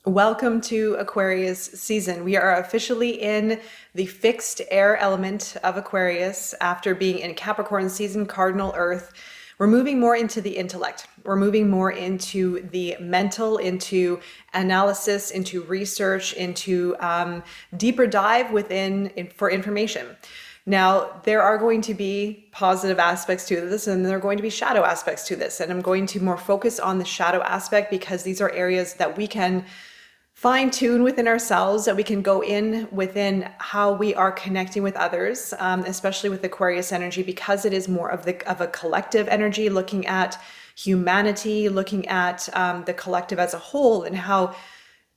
Welcome to Aquarius season. We are officially in the fixed air element of Aquarius after being in Capricorn season, cardinal earth. We're moving more into the intellect. We're moving more into the mental, into analysis, into research, into deeper dive for information. Now, there are going to be positive aspects to this, and there are going to be shadow aspects to this. And I'm going to more focus on the shadow aspect because these are areas that we can fine tune within ourselves, that we can go in within how we are connecting with others, especially with Aquarius energy, because it is more of a collective energy, looking at humanity, looking at the collective as a whole, and how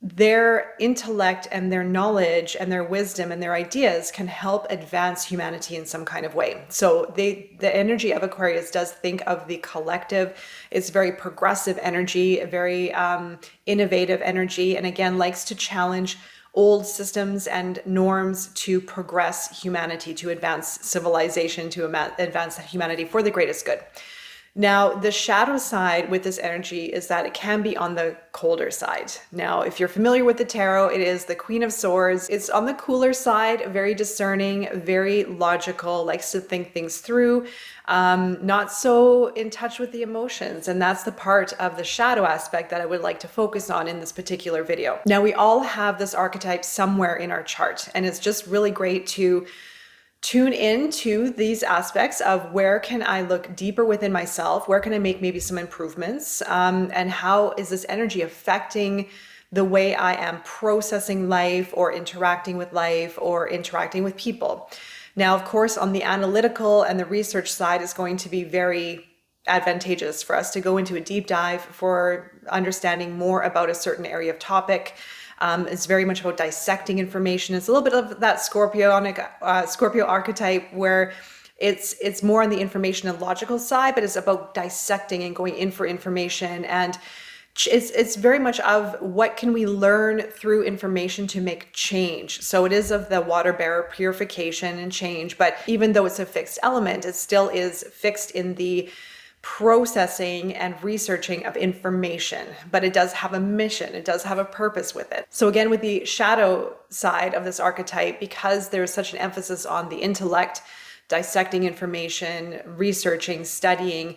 their intellect and their knowledge and their wisdom and their ideas can help advance humanity in some kind of way. So the energy of Aquarius does think of the collective. It's very progressive energy, very innovative energy, and again likes to challenge old systems and norms to progress humanity, to advance civilization, to advance humanity for the greatest good. Now, the shadow side with this energy is that it can be on the colder side. Now, if you're familiar with the tarot, it is the Queen of Swords. It's on the cooler side, very discerning, very logical, likes to think things through, not so in touch with the emotions. And that's the part of the shadow aspect that I would like to focus on in this particular video. Now, we all have this archetype somewhere in our chart, and it's just really great to tune into these aspects of where can I look deeper within myself, where can I make maybe some improvements, and how is this energy affecting the way I am processing life or interacting with life or interacting with people. Now, of course, on the analytical and the research side is going to be very advantageous for us to go into a deep dive for understanding more about a certain area of topic. It's very much about dissecting information. It's a little bit of that Scorpio archetype where it's more on the information and logical side, but it's about dissecting and going in for information. And it's very much of what can we learn through information to make change. So it is of the water bearer, purification and change. But even though it's a fixed element, it still is fixed in the processing and researching of information, but it does have a mission. It does have a purpose with it. So again, with the shadow side of this archetype, because there's such an emphasis on the intellect, dissecting information, researching, studying,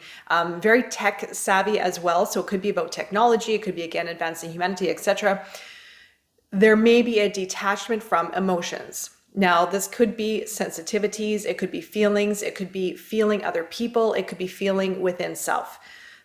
very tech savvy as well. So it could be about technology, it could be again advancing humanity, etc. There may be a detachment from emotions. Now, this could be sensitivities, it could be feelings, it could be feeling other people, it could be feeling within self.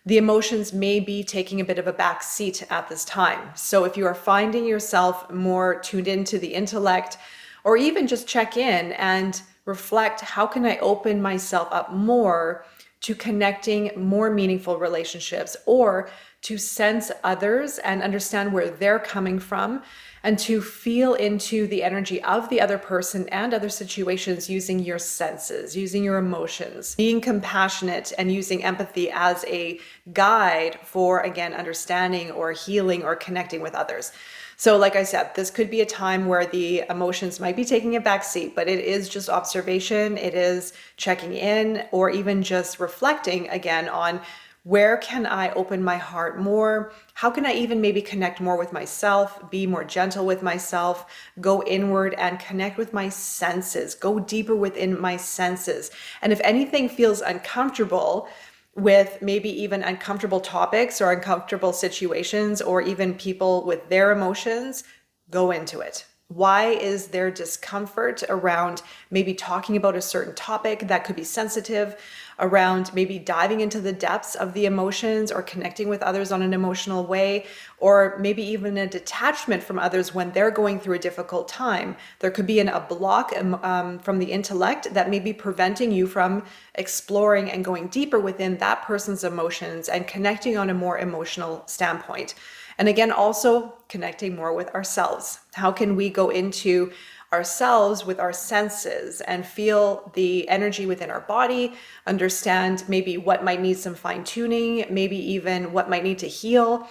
The emotions may be taking a bit of a back seat at this time. So if you are finding yourself more tuned into the intellect, or even just check in and reflect, how can I open myself up more to connecting more meaningful relationships, or to sense others and understand where they're coming from, and to feel into the energy of the other person and other situations using your senses, using your emotions, being compassionate and using empathy as a guide for, again, understanding or healing or connecting with others. So like I said, this could be a time where the emotions might be taking a back seat, but it is just observation, it is checking in, or even just reflecting again on, where can I open my heart more? How can I even maybe connect more with myself, be more gentle with myself, go inward and connect with my senses, go deeper within my senses. And if anything feels uncomfortable with maybe even uncomfortable topics or uncomfortable situations, or even people with their emotions, go into it. Why is there discomfort around maybe talking about a certain topic that could be sensitive, around maybe diving into the depths of the emotions or connecting with others on an emotional way, or maybe even a detachment from others when they're going through a difficult time? There could be a block from the intellect that may be preventing you from exploring and going deeper within that person's emotions and connecting on a more emotional standpoint. And again, also connecting more with ourselves. How can we go into ourselves with our senses and feel the energy within our body, understand maybe what might need some fine tuning, maybe even what might need to heal,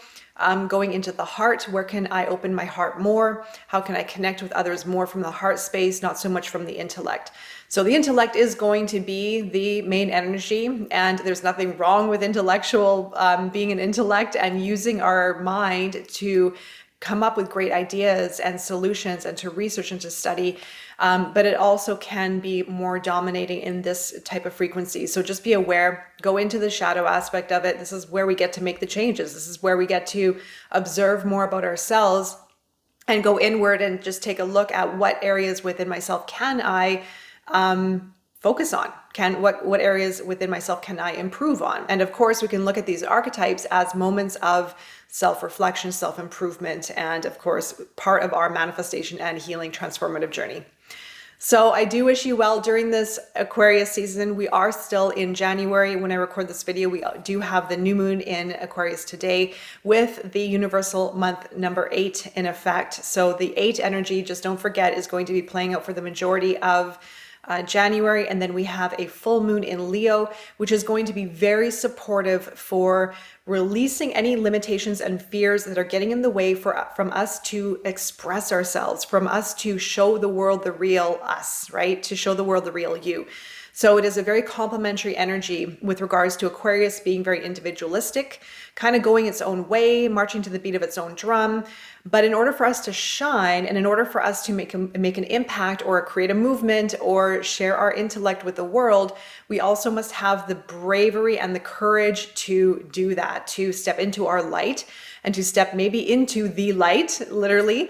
going into the heart. Where can I open my heart more? How can I connect with others more from the heart space, not so much from the intellect? So the intellect is going to be the main energy, and there's nothing wrong with intellectual, being an intellect and using our mind to come up with great ideas and solutions and to research and to study. But it also can be more dominating in this type of frequency. So just be aware, go into the shadow aspect of it. This is where we get to make the changes. This is where we get to observe more about ourselves and go inward and just take a look at what areas within myself can I focus on, what areas within myself can I improve on. And of course, we can look at these archetypes as moments of self-reflection, self-improvement, and of course, part of our manifestation and healing transformative journey. So I do wish you well during this Aquarius season. We are still in January. When I record this video, we do have the new moon in Aquarius today with the universal month number 8 in effect. So the 8 energy, just don't forget, is going to be playing out for the majority of January. And then we have a full moon in Leo, which is going to be very supportive for releasing any limitations and fears that are getting in the way from us to express ourselves, from us to show the world the real us, right? To show the world the real you. So it is a very complementary energy with regards to Aquarius being very individualistic, kind of going its own way, marching to the beat of its own drum. But in order for us to shine and in order for us to make an impact or create a movement or share our intellect with the world, we also must have the bravery and the courage to do that, to step into our light and to step maybe into the light, literally,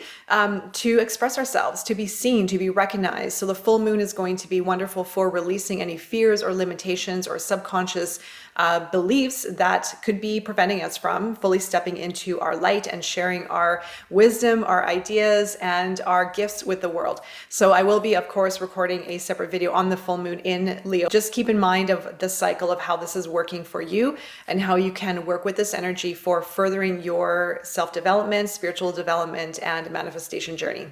to express ourselves, to be seen, to be recognized. So the full moon is going to be wonderful for releasing any fears or limitations or subconscious beliefs that could be preventing us from fully stepping into our light and sharing our wisdom, our ideas, and our gifts with the world. So I will be, of course, recording a separate video on the full moon in Leo. Just keep in mind of the cycle of how this is working for you and how you can work with this energy for furthering your self-development, spiritual development, and manifestation journey.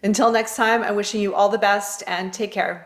Until next time, I'm wishing you all the best and take care.